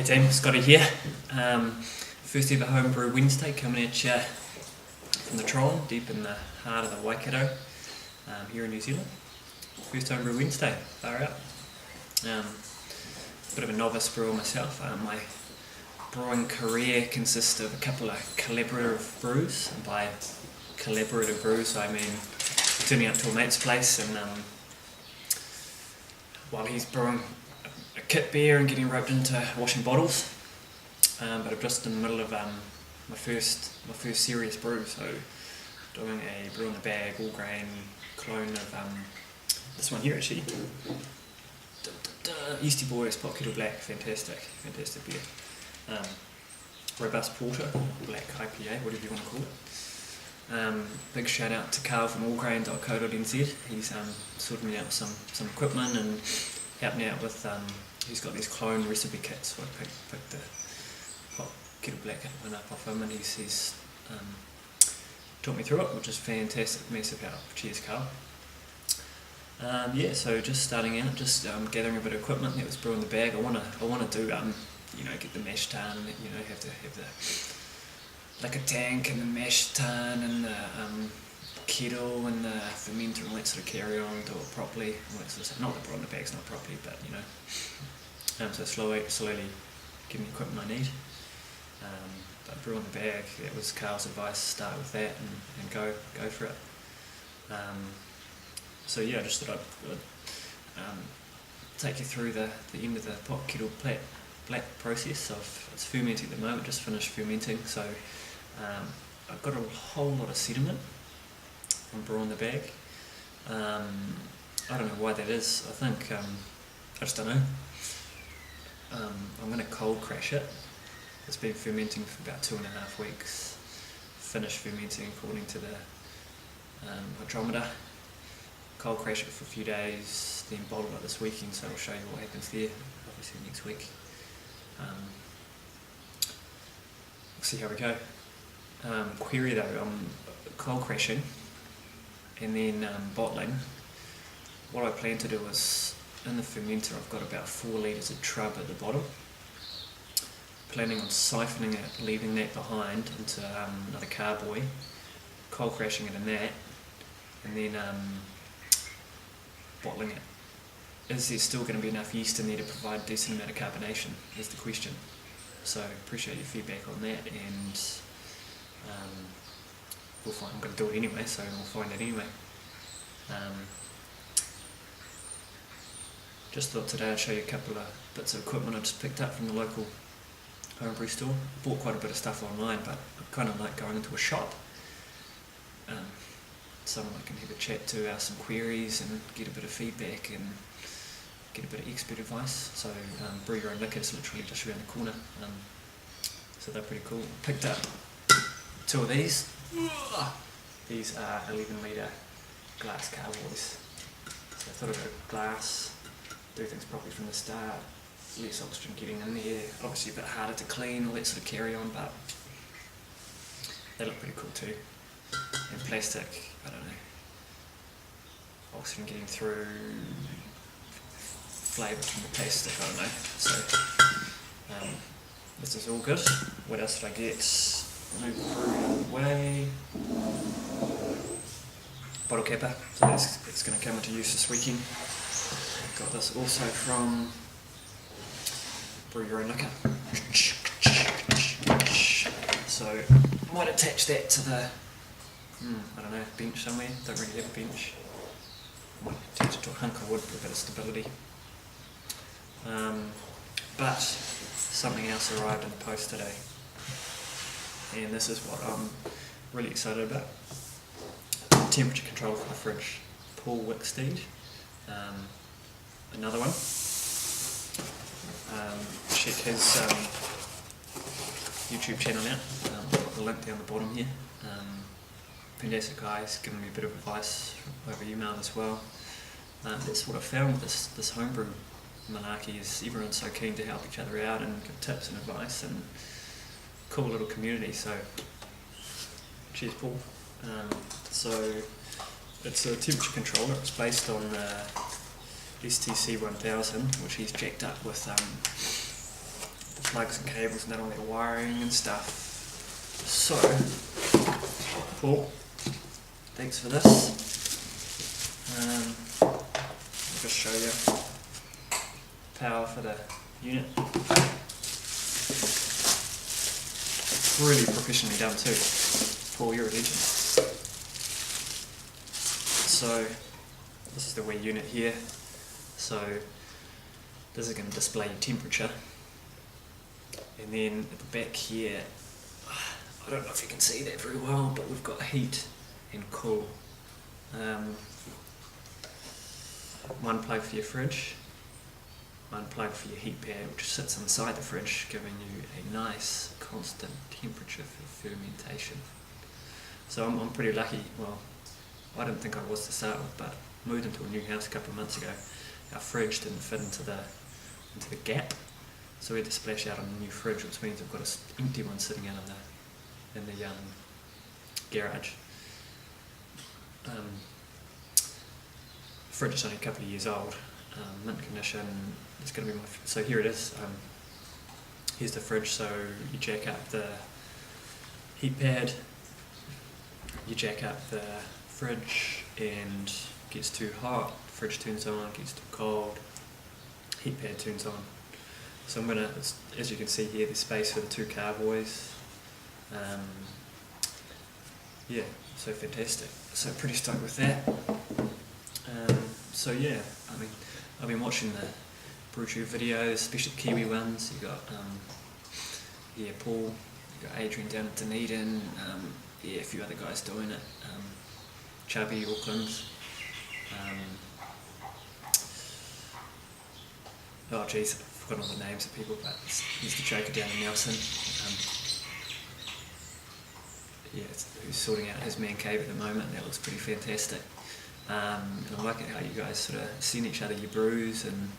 team, Scotty here. First ever homebrew Wednesday coming at you from the Tron, deep in the heart of the Waikato, here in New Zealand. First homebrew Wednesday, far out. Bit of a novice brewer myself. My brewing career consists of a couple of collaborative brews, and by collaborative brews I mean turning up to a mate's place and while he's brewing a kit beer and getting roped into washing bottles, but I'm just in the middle of my first serious brew, so doing a brew in the bag, all grain clone of this one here actually, Yeasty Boys Pot Kettle Black, fantastic beer, robust porter, black IPA, whatever you want to call it. Big shout out to Carl from allgrain.co.nz. He's sorted me out some equipment and helped me out with, he's got these clone recipe kits, so I picked the Pot Kettle Black one up off him, and he's taught me through it, which is fantastic, massive help. Cheers, Carl. Yeah, so just starting out, just gathering a bit of equipment that was brewing the bag. I wanna do get the mash tun, have the like a tank and the mash tun and the kettle and the fermenter and all that sort of carry on, do it properly, all that sort of stuff. Not that brewing the bag's not properly, but so slowly getting the equipment I need. But brewing the bag, that was Carl's advice, start with that and go for it. So yeah, I just thought I'd take you through the end of the pot kettle black process. It's fermenting at the moment, just finished fermenting, so I've got a whole lot of sediment from brewing the bag. I don't know why that is. I think, I just don't know. I'm going to cold crash it. It's been fermenting for about 2.5 weeks. Finished fermenting according to the hydrometer. Cold crash it for a few days, then bottle it this weekend, so I'll show you what happens there, obviously next week. We'll see how we go. Query though, I'm cold crashing and then bottling. What I plan to do is, in the fermenter I've got about 4 litres of trub at the bottom. Planning on siphoning it, leaving that behind into another carboy, cold crashing it in that, and then bottling it. Is there still going to be enough yeast in there to provide a decent amount of carbonation, is the question. So appreciate your feedback on that, and we'll find. I'm going to do it anyway, so we'll find it anyway. Just thought today I'd show you a couple of bits of equipment I just picked up from the local homebrew store. Bought quite a bit of stuff online, but I kind of like going into a shop. Someone I can have a chat to, ask some queries and get a bit of feedback and get a bit of expert advice. So Brew Your Own Liquor is literally just around the corner, so they're pretty cool. Picked up 2 of these. These are 11 litre glass carboys, so I thought I'd go glass, do things properly from the start, less oxygen getting in there, obviously a bit harder to clean, all that sort of carry on, but they look pretty cool too. And plastic, I don't know, oxygen getting through, flavour from the plastic, I don't know. So this is all good. What else did I get? Move through away. Bottle capper, so it's going to come into use this weekend. Got this also from Brew Your Own Liquor. So I might attach that to the I don't know, bench somewhere. Don't really have a bench. Might attach it to a hunk of wood for a bit of stability. But something else arrived in the post today, and this is what I'm really excited about. Temperature control for the fridge. Paul Wicksteed. Another one. Check his YouTube channel out. I've got the link down the bottom here. Fantastic guy, he's given me a bit of advice over email as well. That's what I found with this homebrew malarkey, is everyone's so keen to help each other out and give tips and advice, and cool little community, so cheers Paul. So it's a temperature controller. It's based on STC 1000, which he's jacked up with the plugs and cables and that, all their wiring and stuff. So, Paul, thanks for this. I'll just show you power for the unit. Really professionally done too. Paul, you're a legend. So, this is the wee unit here. So, this is going to display your temperature. And then at the back here, I don't know if you can see that very well, but we've got heat and cool. One plug for your fridge, one plug for your heat pad, which sits inside the fridge, giving you a nice constant temperature for fermentation. So I'm pretty lucky. Well, I didn't think I was to start with, but moved into a new house a couple of months ago. Our fridge didn't fit into the gap, so we had to splash out on a new fridge, which means I've got an empty one sitting out in the garage. Fridge is only a couple of years old, mint condition. It's going to be so here it is. Here's the fridge. So you jack up the heat pad, you jack up the fridge, and it gets too hot, fridge turns on, gets too cold, heat pad turns on. So I'm gonna, as you can see here, there's space for the two carboys. Yeah, so fantastic. So pretty stoked with that. So yeah, I mean, I've been watching the brew-tube videos, especially the Kiwi ones. You got Paul, you got Adrian down at Dunedin, a few other guys doing it. Chubby, Auckland. Oh geez, I've forgotten all the names of people, but he's the Joker down in Nelson. Who's sorting out his man cave at the moment. That looks pretty fantastic. And I like it how you guys sort of send each other your brews and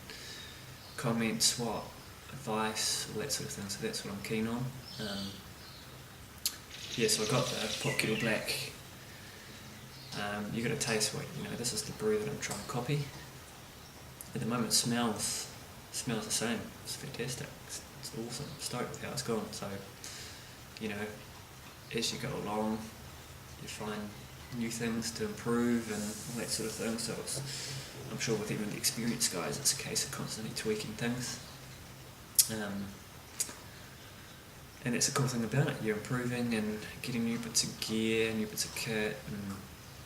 comment, swap, advice, all that sort of thing. So that's what I'm keen on. So I got the pot kettle black. You got to taste what this is the brew that I'm trying to copy. At the moment, it smells the same. It's fantastic. It's awesome. I'm stoked with how it's gone. So, as you go along, you find new things to improve and all that sort of thing. So I'm sure with even the experienced guys, it's a case of constantly tweaking things. And that's the cool thing about it. You're improving and getting new bits of gear, new bits of kit, and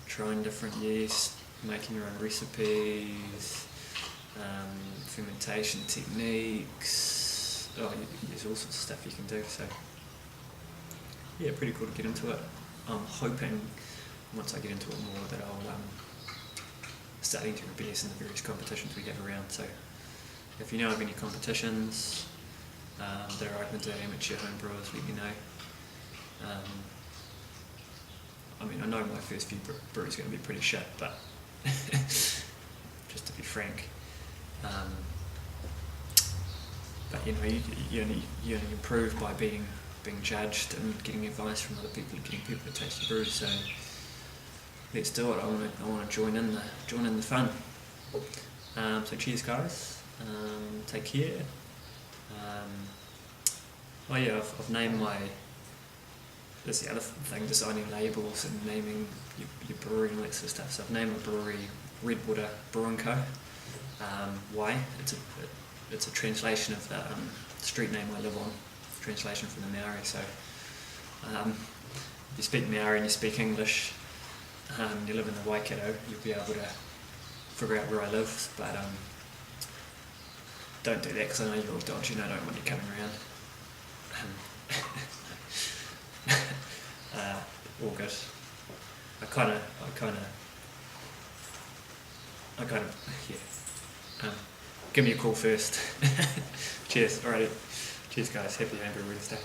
trying different yeast, making your own recipes, fermentation techniques. There's all sorts of stuff you can do. So yeah, pretty cool to get into it. I'm hoping once I get into it more that I'll start entering BS in the various competitions we have around. So if you know of any competitions that are open to amateur homebrewers, let me know. I know my first few brews are going to be pretty shit, but just to be frank. But you only improve by being judged and getting advice from other people and getting people to taste your brews. So let's do it. I want to join in the fun. So cheers, guys. Take care. I've named my. That's the other thing, designing labels and naming your brewery and all that sort of stuff. So I've named my brewery Redwater Brewing Co. Why? It's a translation of the street name I live on. Translation from the Maori. So if you speak Maori and you speak English, you live in the Waikato, you'll be able to figure out where I live. But don't do that because I know you're all dodgy and I don't want you coming around. All good. I kind of, give me a call first. Cheers. Alrighty. Cheers, guys. Happy Homebrew Wednesday.